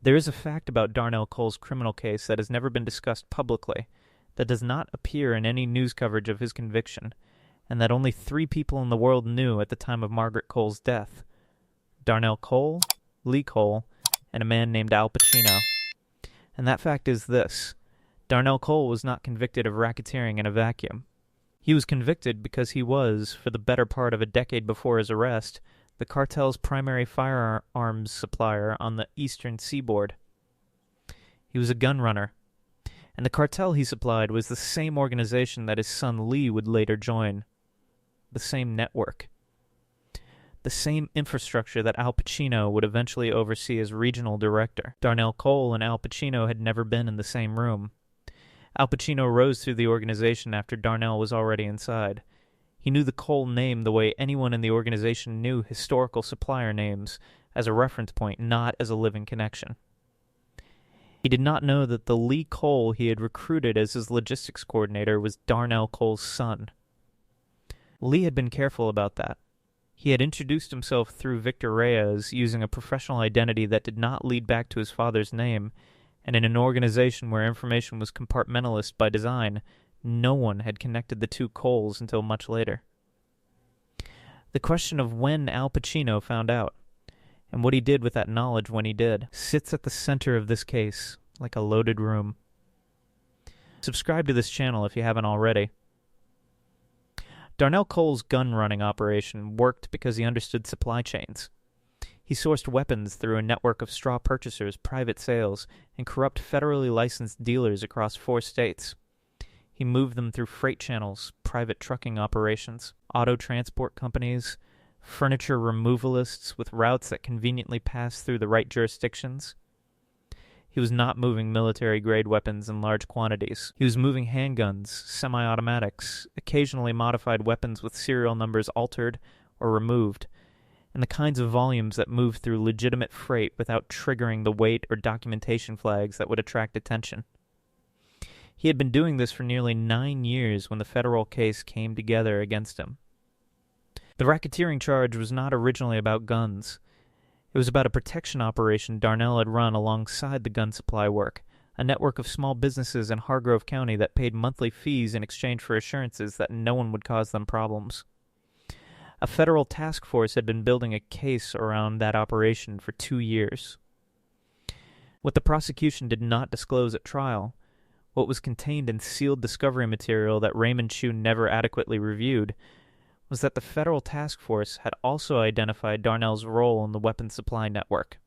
There is a fact about Darnell Cole's criminal case that has never been discussed publicly, that does not appear in any news coverage of his conviction, and that only 3 people in the world knew at the time of Margaret Cole's death: Darnell Cole, Lee Cole, and a man named Al Pacino. And that fact is this: Darnell Cole was not convicted of racketeering in a vacuum. He was convicted because he was, for the better part of a decade before his arrest, the cartel's primary firearms supplier on the eastern seaboard. He was a gun runner, and the cartel he supplied was the same organization that his son Lee would later join. The same network. The same infrastructure that Al Pacino would eventually oversee as regional director. Darnell Cole and Al Pacino had never been in the same room. Al Pacino rose through the organization after Darnell was already inside. He knew the Cole name the way anyone in the organization knew historical supplier names, as a reference point, not as a living connection. He did not know that the Lee Cole he had recruited as his logistics coordinator was Darnell Cole's son. Lee had been careful about that. He had introduced himself through Victor Reyes using a professional identity that did not lead back to his father's name, and in an organization where information was compartmentalist by design, no one had connected the 2 Coles until much later. The question of when Al Pacino found out, and what he did with that knowledge when he did, sits at the center of this case, like a loaded room. Subscribe to this channel if you haven't already. Darnell Cole's gun-running operation worked because he understood supply chains. He sourced weapons through a network of straw purchasers, private sales, and corrupt federally licensed dealers across 4 states. He moved them through freight channels, private trucking operations, auto transport companies, furniture removalists with routes that conveniently passed through the right jurisdictions. He was not moving military-grade weapons in large quantities. He was moving handguns, semi-automatics, occasionally modified weapons with serial numbers altered or removed, and the kinds of volumes that moved through legitimate freight without triggering the weight or documentation flags that would attract attention. He had been doing this for nearly 9 years when the federal case came together against him. The racketeering charge was not originally about guns. It was about a protection operation Darnell had run alongside the gun supply work, a network of small businesses in Hargrove County that paid monthly fees in exchange for assurances that no one would cause them problems. A federal task force had been building a case around that operation for 2 years. What the prosecution did not disclose at trial, what was contained in sealed discovery material that Raymond Chu never adequately reviewed, was that the federal task force had also identified Darnell's role in the weapons supply network.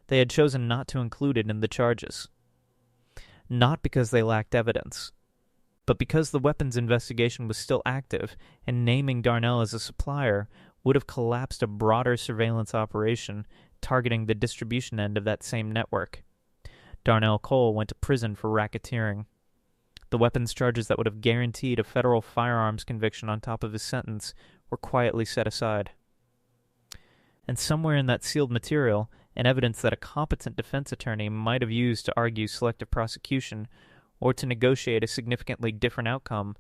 They had chosen not to include it in the charges. Not because they lacked evidence, but because the weapons investigation was still active, and naming Darnell as a supplier would have collapsed a broader surveillance operation targeting the distribution end of that same network. Darnell Cole went to prison for racketeering. The weapons charges that would have guaranteed a federal firearms conviction on top of his sentence were quietly set aside. And somewhere in that sealed material, and evidence that a competent defense attorney might have used to argue selective prosecution or to negotiate a significantly different outcome,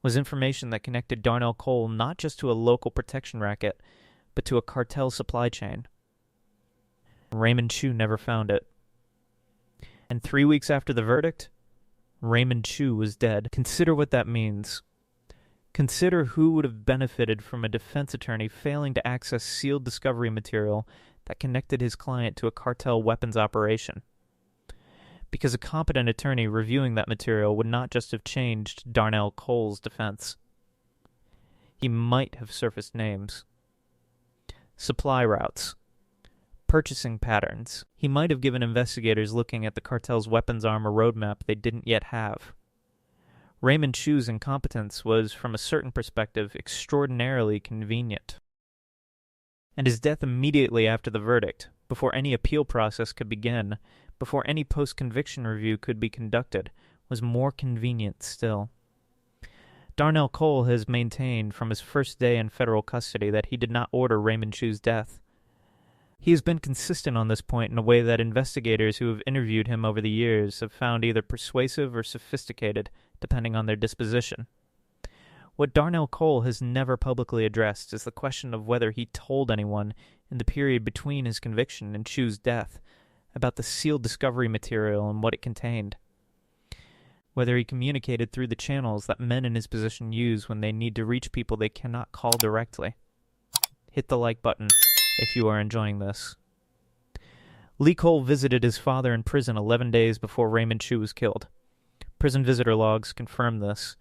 was information that connected Darnell Cole not just to a local protection racket, but to a cartel supply chain. Raymond Chu never found it. And 3 weeks after the verdict, Raymond Chu was dead. Consider what that means. Consider who would have benefited from a defense attorney failing to access sealed discovery material that connected his client to a cartel weapons operation. Because a competent attorney reviewing that material would not just have changed Darnell Cole's defense. He might have surfaced names, supply routes, purchasing patterns. He might have given investigators looking at the cartel's weapons arm a roadmap they didn't yet have. Raymond Chu's incompetence was, from a certain perspective, extraordinarily convenient. And his death immediately after the verdict, before any appeal process could begin, before any post-conviction review could be conducted, was more convenient still. Darnell Cole has maintained from his first day in federal custody that he did not order Raymond Chu's death. He has been consistent on this point in a way that investigators who have interviewed him over the years have found either persuasive or sophisticated, depending on their disposition. What Darnell Cole has never publicly addressed is the question of whether he told anyone in the period between his conviction and Chu's death about the sealed discovery material and what it contained. Whether he communicated through the channels that men in his position use when they need to reach people they cannot call directly. Hit the like button if you are enjoying this. Lee Cole visited his father in prison 11 days before Raymond Chu was killed. Prison visitor logs confirm this.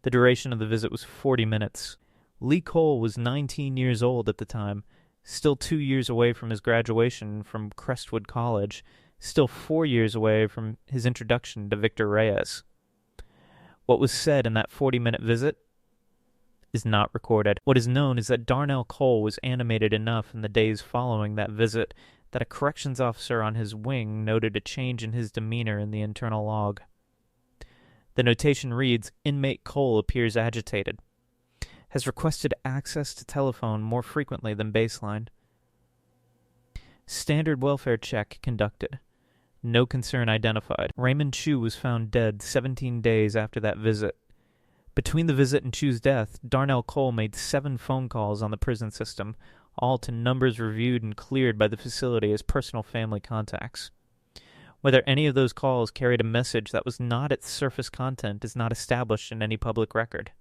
The duration of the visit was 40 minutes. Lee Cole was 19 years old at the time, still 2 years away from his graduation from Crestwood College, still 4 years away from his introduction to Victor Reyes. What was said in that 40-minute visit is not recorded. What is known is that Darnell Cole was animated enough in the days following that visit that a corrections officer on his wing noted a change in his demeanor in the internal log. The notation reads, "Inmate Cole appears agitated. Has requested access to telephone more frequently than baseline. Standard welfare check conducted. No concern identified." Raymond Chu was found dead 17 days after that visit. Between the visit and Chu's death, Darnell Cole made 7 phone calls on the prison system, all to numbers reviewed and cleared by the facility as personal family contacts. Whether any of those calls carried a message that was not its surface content is not established in any public record.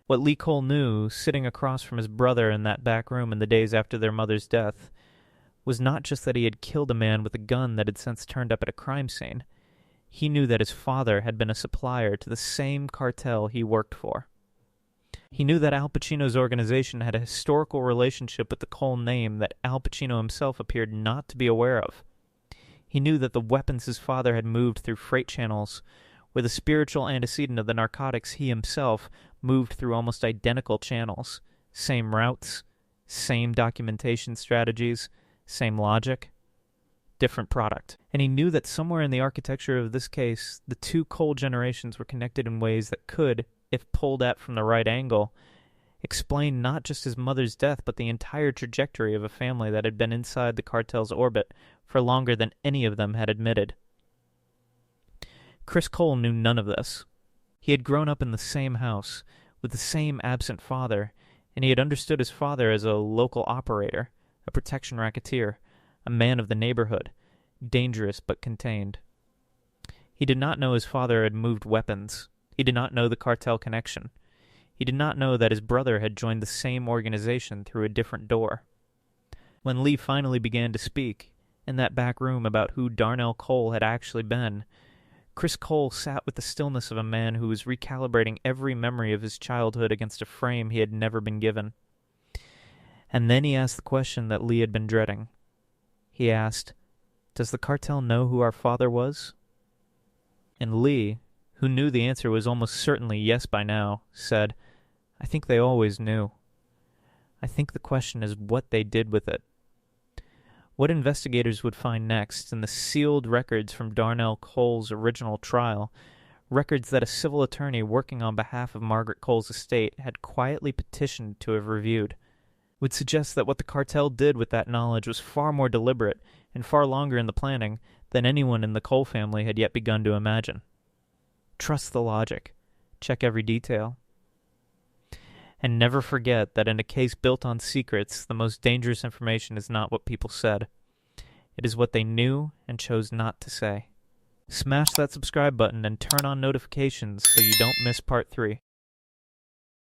What Lee Cole knew, sitting across from his brother in that back room in the days after their mother's death, was not just that he had killed a man with a gun that had since turned up at a crime scene. He knew that his father had been a supplier to the same cartel he worked for. He knew that Al Pacino's organization had a historical relationship with the Cole name that Al Pacino himself appeared not to be aware of. He knew that the weapons his father had moved through freight channels were the spiritual antecedent of the narcotics he himself moved through almost identical channels. Same routes, same documentation strategies, same logic, different product. And he knew that somewhere in the architecture of this case, the two Cole generations were connected in ways that could, if pulled at from the right angle, explain not just his mother's death, but the entire trajectory of a family that had been inside the cartel's orbit for longer than any of them had admitted. Chris Cole knew none of this. He had grown up in the same house, with the same absent father, and he had understood his father as a local operator, a protection racketeer, a man of the neighborhood, dangerous but contained. He did not know his father had moved weapons. He did not know the cartel connection. He did not know that his brother had joined the same organization through a different door. When Lee finally began to speak, in that back room about who Darnell Cole had actually been, Chris Cole sat with the stillness of a man who was recalibrating every memory of his childhood against a frame he had never been given. And then he asked the question that Lee had been dreading. He asked, "Does the cartel know who our father was?" And Lee, who knew the answer was almost certainly yes by now, said, "I think they always knew. I think the question is what they did with it." What investigators would find next in the sealed records from Darnell Cole's original trial, records that a civil attorney working on behalf of Margaret Cole's estate had quietly petitioned to have reviewed, would suggest that what the cartel did with that knowledge was far more deliberate and far longer in the planning than anyone in the Cole family had yet begun to imagine. Trust the logic. Check every detail. And never forget that in a case built on secrets, the most dangerous information is not what people said. It is what they knew and chose not to say. Smash that subscribe button and turn on notifications so you don't miss part 3.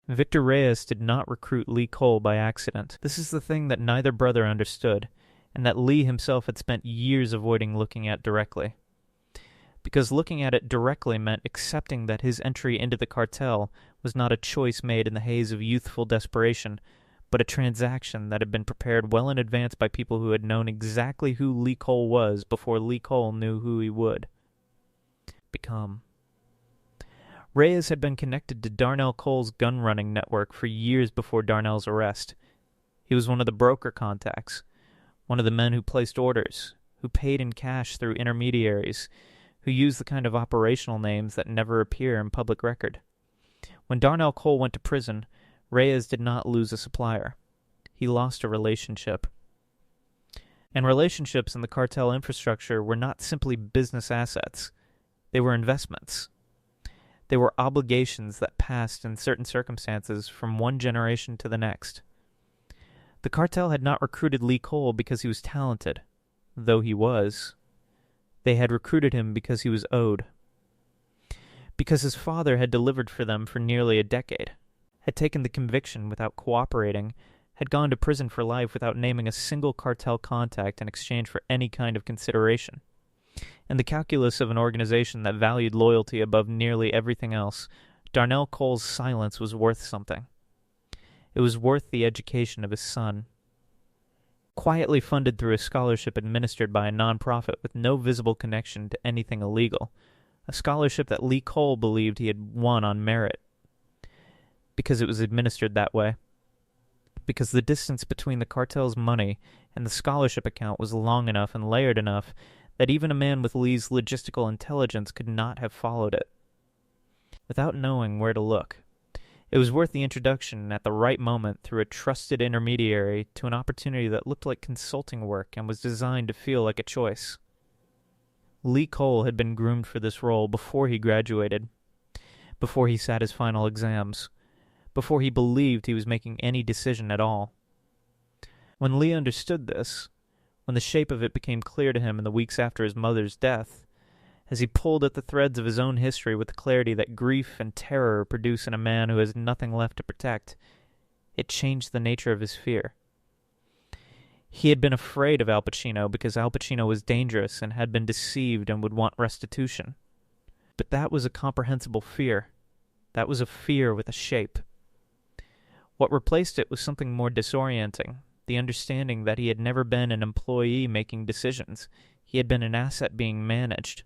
Victor Reyes did not recruit Lee Cole by accident. This is the thing that neither brother understood, and that Lee himself had spent years avoiding looking at directly. Because looking at it directly meant accepting that his entry into the cartel was not a choice made in the haze of youthful desperation, but a transaction that had been prepared well in advance by people who had known exactly who Lee Cole was before Lee Cole knew who he would become. Reyes had been connected to Darnell Cole's gun-running network for years before Darnell's arrest. He was one of the broker contacts, one of the men who placed orders, who paid in cash through intermediaries, who used the kind of operational names that never appear in public record. When Darnell Cole went to prison, Reyes did not lose a supplier. He lost a relationship. And relationships in the cartel infrastructure were not simply business assets. They were investments. They were obligations that passed in certain circumstances from one generation to the next. The cartel had not recruited Lee Cole because he was talented. though he was, they had recruited him because he was owed. Because his father had delivered for them for nearly a decade, had taken the conviction without cooperating, had gone to prison for life without naming a single cartel contact in exchange for any kind of consideration. In the calculus of an organization that valued loyalty above nearly everything else, Darnell Cole's silence was worth something. It was worth the education of his son. Quietly funded through a scholarship administered by a nonprofit with no visible connection to anything illegal, a scholarship that Lee Cole believed he had won on merit. Because it was administered that way. Because the distance between the cartel's money and the scholarship account was long enough and layered enough that even a man with Lee's logistical intelligence could not have followed it. Without knowing where to look, it was worth the introduction at the right moment through a trusted intermediary to an opportunity that looked like consulting work and was designed to feel like a choice. Lee Cole had been groomed for this role before he graduated, before he sat his final exams, before he believed he was making any decision at all. When Lee understood this, when the shape of it became clear to him in the weeks after his mother's death, as he pulled at the threads of his own history with the clarity that grief and terror produce in a man who has nothing left to protect, it changed the nature of his fear. He had been afraid of Al Pacino because Al Pacino was dangerous and had been deceived and would want restitution. But that was a comprehensible fear. That was a fear with a shape. What replaced it was something more disorienting, the understanding that he had never been an employee making decisions. He had been an asset being managed.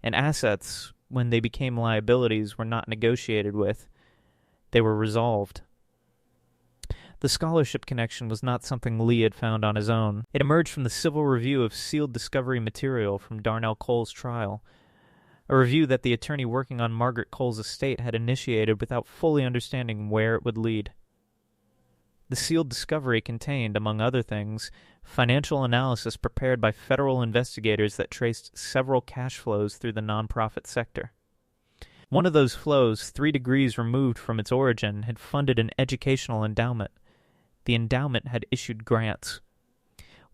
And assets, when they became liabilities, were not negotiated with. They were resolved. The scholarship connection was not something Lee had found on his own. It emerged from the civil review of sealed discovery material from Darnell Cole's trial, a review that the attorney working on Margaret Cole's estate had initiated without fully understanding where it would lead. The sealed discovery contained, among other things, financial analysis prepared by federal investigators that traced several cash flows through the nonprofit sector. One of those flows, 3 degrees removed from its origin, had funded an educational endowment. The endowment had issued grants.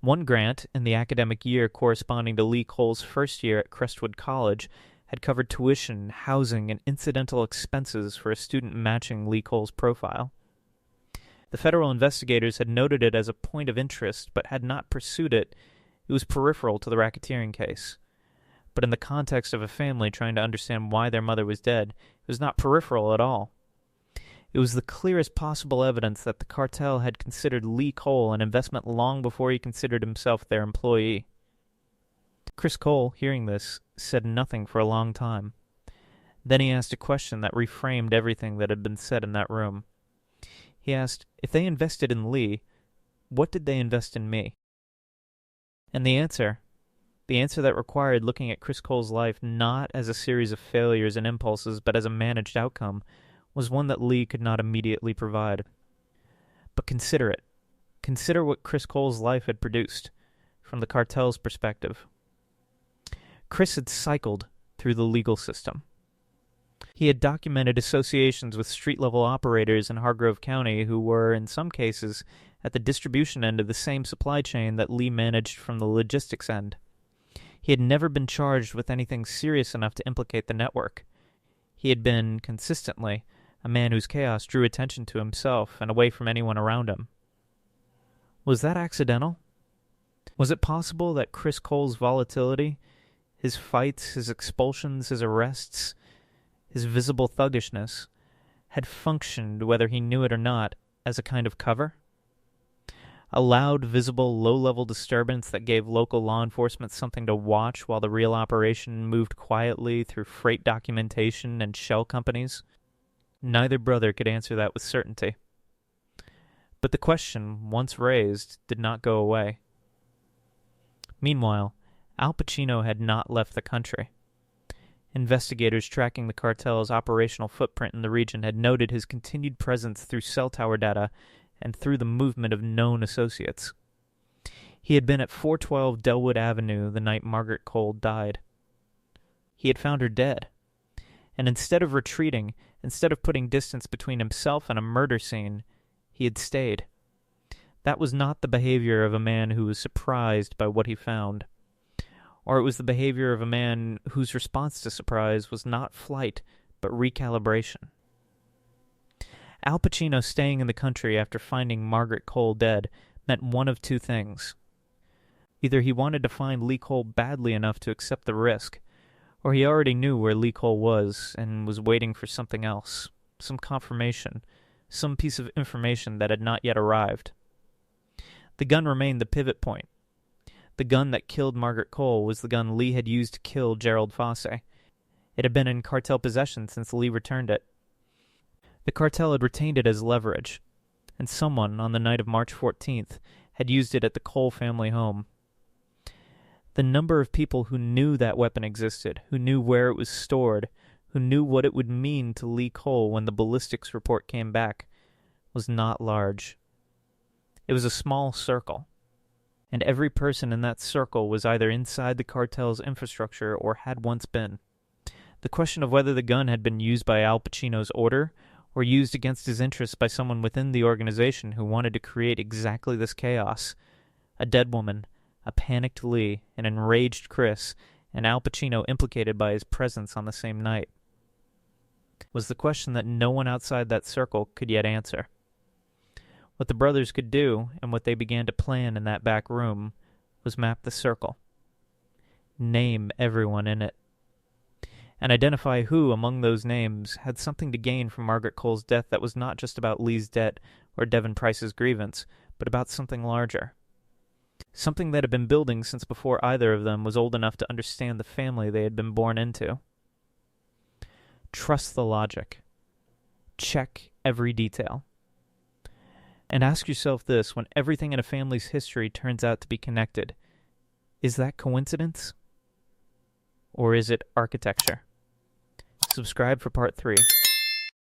One grant, in the academic year corresponding to Lee Cole's first year at Crestwood College, had covered tuition, housing, and incidental expenses for a student matching Lee Cole's profile. The federal investigators had noted it as a point of interest, but had not pursued it. It was peripheral to the racketeering case. But in the context of a family trying to understand why their mother was dead, it was not peripheral at all. It was the clearest possible evidence that the cartel had considered Lee Cole an investment long before he considered himself their employee. Chris Cole, hearing this, said nothing for a long time. Then he asked a question that reframed everything that had been said in that room. He asked, if they invested in Lee, what did they invest in me? And the answer that required looking at Chris Cole's life not as a series of failures and impulses, but as a managed outcome, was one that Lee could not immediately provide. But consider it. Consider what Chris Cole's life had produced, from the cartel's perspective. Chris had cycled through the legal system. He had documented associations with street-level operators in Hargrove County who were, in some cases, at the distribution end of the same supply chain that Lee managed from the logistics end. He had never been charged with anything serious enough to implicate the network. He had been, consistently, a man whose chaos drew attention to himself and away from anyone around him. Was that accidental? Was it possible that Chris Cole's volatility, his fights, his expulsions, his arrests, his visible thuggishness, had functioned, whether he knew it or not, as a kind of cover? A loud, visible, low-level disturbance that gave local law enforcement something to watch while the real operation moved quietly through freight documentation and shell companies? Neither brother could answer that with certainty. But the question, once raised, did not go away. Meanwhile, Al Pacino had not left the country. Investigators tracking the cartel's operational footprint in the region had noted his continued presence through cell tower data and through the movement of known associates. He had been at 412 Delwood Avenue the night Margaret Cole died. He had found her dead. And instead of retreating, instead of putting distance between himself and a murder scene, he had stayed. That was not the behavior of a man who was surprised by what he found, or it was the behavior of a man whose response to surprise was not flight, but recalibration. Al Pacino staying in the country after finding Margaret Cole dead meant one of two things. Either he wanted to find Lee Cole badly enough to accept the risk, or he already knew where Lee Cole was and was waiting for something else, some confirmation, some piece of information that had not yet arrived. The gun remained the pivot point. The gun that killed Margaret Cole was the gun Lee had used to kill Gerald Fosse. It had been in cartel possession since Lee returned it. The cartel had retained it as leverage, and someone, on the night of March 14th, had used it at the Cole family home. The number of people who knew that weapon existed, who knew where it was stored, who knew what it would mean to Lee Cole when the ballistics report came back, was not large. It was a small circle, and every person in that circle was either inside the cartel's infrastructure or had once been. The question of whether the gun had been used by Al Pacino's order or used against his interests by someone within the organization who wanted to create exactly this chaos, a dead woman, a panicked Lee, an enraged Chris, and Al Pacino implicated by his presence on the same night, was the question that no one outside that circle could yet answer. What the brothers could do, and what they began to plan in that back room, was map the circle, name everyone in it, and identify who among those names had something to gain from Margaret Cole's death that was not just about Lee's debt or Devin Price's grievance, but about something larger. Something that had been building since before either of them was old enough to understand the family they had been born into. Trust the logic. Check every detail. And ask yourself this: when everything in a family's history turns out to be connected, is that coincidence? Or is it architecture? Subscribe for part 3.